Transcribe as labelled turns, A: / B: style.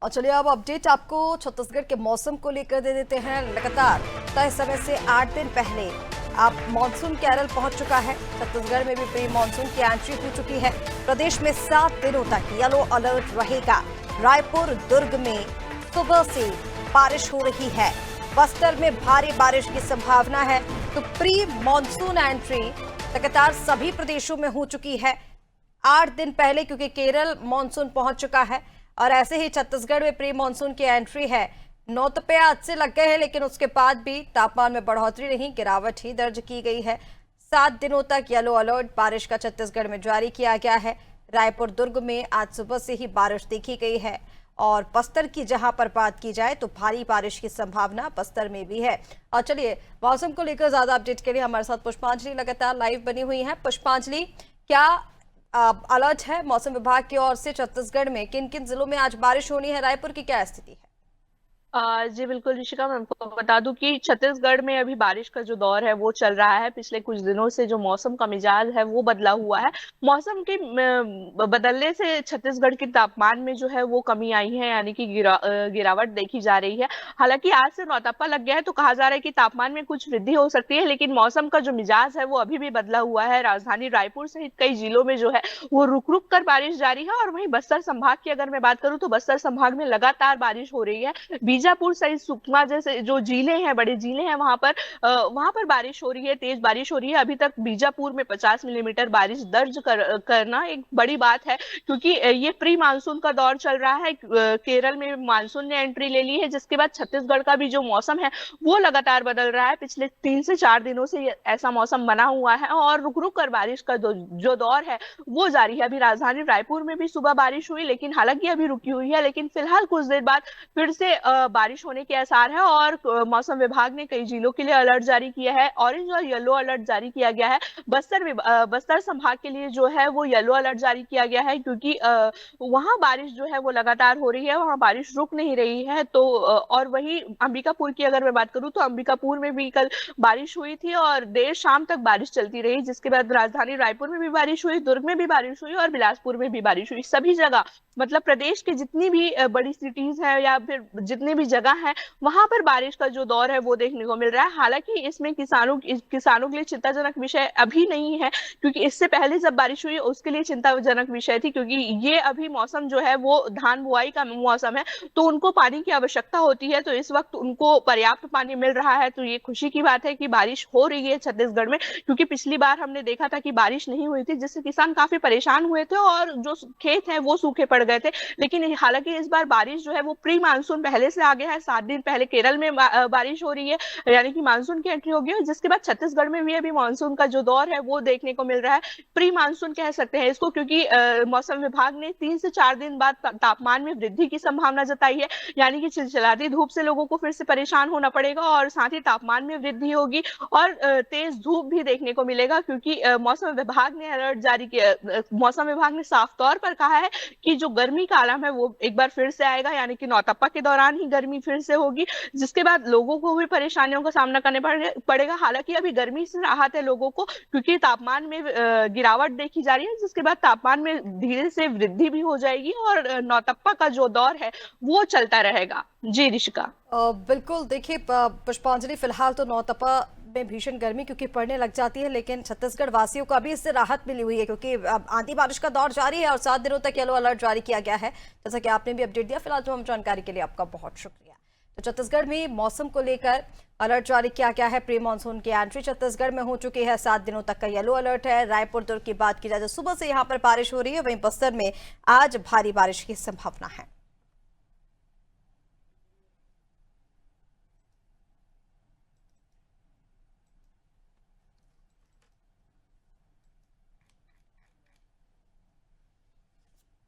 A: और चलिए अब अपडेट आपको छत्तीसगढ़ के मौसम को लेकर दे देते हैं। लगातार तय समय से 8 दिन पहले अब मानसून केरल पहुंच चुका है। छत्तीसगढ़ में भी प्री मानसून की एंट्री हो चुकी है। प्रदेश में 7 दिनों तक येलो अलर्ट रहेगा। रायपुर, दुर्ग में सुबह से बारिश हो रही है। बस्तर में भारी बारिश की संभावना है। तो प्री मानसून एंट्री लगातार सभी प्रदेशों में हो चुकी है 8 दिन पहले, क्योंकि केरल मानसून पहुंच चुका है और ऐसे ही छत्तीसगढ़ में प्री मानसून की एंट्री है। नौतपे आज से लग गए हैं, लेकिन उसके बाद भी तापमान में बढ़ोतरी नहीं, गिरावट ही दर्ज की गई है। 7 दिनों तक येलो अलर्ट बारिश का छत्तीसगढ़ में जारी किया गया है। रायपुर, दुर्ग में आज सुबह से ही बारिश देखी गई है और बस्तर की जहां पर बात की जाए तो भारी बारिश की संभावना बस्तर में भी है। और चलिए मौसम को लेकर ज्यादा अपडेट के लिए हमारे साथ पुष्पांजलि लगातार लाइव बनी हुई है। पुष्पांजलि, क्या अलर्ट है मौसम विभाग की ओर से? छत्तीसगढ़ में किन किन जिलों में आज बारिश होनी है? रायपुर की क्या स्थिति है?
B: जी बिल्कुल ऋषिका, मैं आपको बता दूं कि छत्तीसगढ़ में अभी बारिश का जो दौर है वो चल रहा है। पिछले कुछ दिनों से जो मौसम का मिजाज है वो बदला हुआ है। मौसम के बदलने से छत्तीसगढ़ के तापमान में जो है वो कमी आई है, यानी कि गिरावट देखी जा रही है। हालांकि आज से नौतपा लग गया है तो कहा जा रहा है कि तापमान में कुछ वृद्धि हो सकती है, लेकिन मौसम का जो मिजाज है वो अभी भी बदला हुआ है। राजधानी रायपुर सहित कई जिलों में जो है वो रुक रुक कर बारिश जारी है। और वहीं बस्तर संभाग की अगर मैं बात करूं तो बस्तर संभाग में लगातार बारिश हो रही है। बीजापुर सहित सुकमा जैसे जो जिले हैं, बड़े जिले हैं, वहां पर बारिश हो रही है, तेज बारिश हो रही है। अभी तक बीजापुर में 50 मिलीमीटर बारिश दर्ज करना एक बड़ी बात है, क्योंकि ये प्री मानसून का दौर चल रहा है। केरल में मानसून ने एंट्री ले ली है, जिसके बाद छत्तीसगढ़ का भी जो मौसम है वो लगातार बदल रहा है। पिछले 3 से 4 दिनों से ऐसा मौसम बना हुआ है और रुक रुक कर बारिश का जो दौर है वो जारी है। अभी राजधानी रायपुर में भी सुबह बारिश हुई, लेकिन हालांकि अभी रुकी हुई है। लेकिन फिलहाल कुछ देर बाद फिर से बारिश होने के आसार है और मौसम विभाग ने कई जिलों के लिए अलर्ट जारी किया है। ऑरेंज और येलो अलर्ट जारी किया गया है। बस्तर संभाग के लिए जो है वो येलो अलर्ट जारी किया गया है, क्योंकि वहां बारिश जो है वो लगातार हो रही है, वहां बारिश रुक नहीं रही है। तो और वही अंबिकापुर की अगर मैं बात करूं तो अंबिकापुर में भी कल बारिश हुई थी और देर शाम तक बारिश चलती रही, जिसके बाद राजधानी रायपुर में भी बारिश हुई, दुर्ग में भी बारिश हुई और बिलासपुर में भी बारिश हुई। सभी जगह मतलब प्रदेश की जितनी भी बड़ी सिटीज है या फिर जितनी भी जगह है वहां पर बारिश का जो दौर है वो देखने को मिल रहा है। हालांकि इसमें किसानों के लिए चिंताजनक विषय अभी नहीं है, क्योंकि इससे पहले जब बारिश हुई उसके लिए चिंताजनक विषय थी, क्योंकि ये अभी मौसम जो है वो धान बुआई का मौसम है, तो उनको पानी की आवश्यकता होती है। तो इस वक्त उनको पर्याप्त पानी मिल रहा है, तो ये खुशी की बात है कि बारिश हो रही है छत्तीसगढ़ में। क्योंकि पिछली बार हमने देखा था कि बारिश नहीं हुई थी, जिससे किसान काफी परेशान हुए थे और जो खेत हैं वो सूखे पड़ गए थे। लेकिन हालांकि इस बार बारिश जो है वो प्री मानसून पहले से आ गया है। 7 दिन पहले केरल में बारिश हो रही है, यानी कि मानसून की एंट्री होगी, और जिसके बाद छत्तीसगढ़ में भी अभी मानसून का जो दौर है वो देखने को मिल रहा है। प्री मानसून कह सकते हैं इसको, क्योंकि मौसम विभाग ने 3 से 4 दिन बाद तापमान में वृद्धि की संभावना जताई है। यानी कि चिलचिलाती धूप से लोगों को फिर से परेशान होना पड़ेगा और साथ ही तापमान में वृद्धि होगी और तेज धूप भी देखने को मिलेगा, क्योंकि मौसम विभाग ने अलर्ट जारी किया। मौसम विभाग ने साफ तौर पर कहा है कि जो गर्मी का आलम है वो एक बार फिर से आएगा, यानी कि नौतपा के दौरान ही गर्मी फिर से होगी, जिसके बाद लोगों को भी परेशानियों का सामना करने पड़ेगा। हालांकि अभी गर्मी से राहत है लोगों को, क्योंकि तापमान में गिरावट देखी जा रही है, जिसके बाद तापमान में धीरे से वृद्धि भी हो जाएगी और नौतपा का जो दौर है वो चलता रहेगा। जी ऋषिका।
A: बिल्कुल, देखिए पुष्पांजलि, फिलहाल तो नौतपा में भीषण गर्मी क्योंकि पड़ने लग जाती है, लेकिन छत्तीसगढ़ वासियों को अभी इससे राहत मिली हुई है, क्योंकि अब आंधी बारिश का दौर जारी है और 7 दिनों तक येलो अलर्ट जारी किया गया है, जैसा कि आपने भी अपडेट दिया। फिलहाल तो हम जानकारी के लिए आपका बहुत शुक्रिया। तो छत्तीसगढ़ में मौसम को लेकर अलर्ट जारी किया गया है। प्री मानसून की एंट्री छत्तीसगढ़ में हो चुकी है। 7 दिनों तक का येलो अलर्ट है। रायपुर, दुर्ग की बात की जाए तो सुबह से यहाँ पर बारिश हो रही है, वहीं बस्तर में आज भारी बारिश की संभावना है।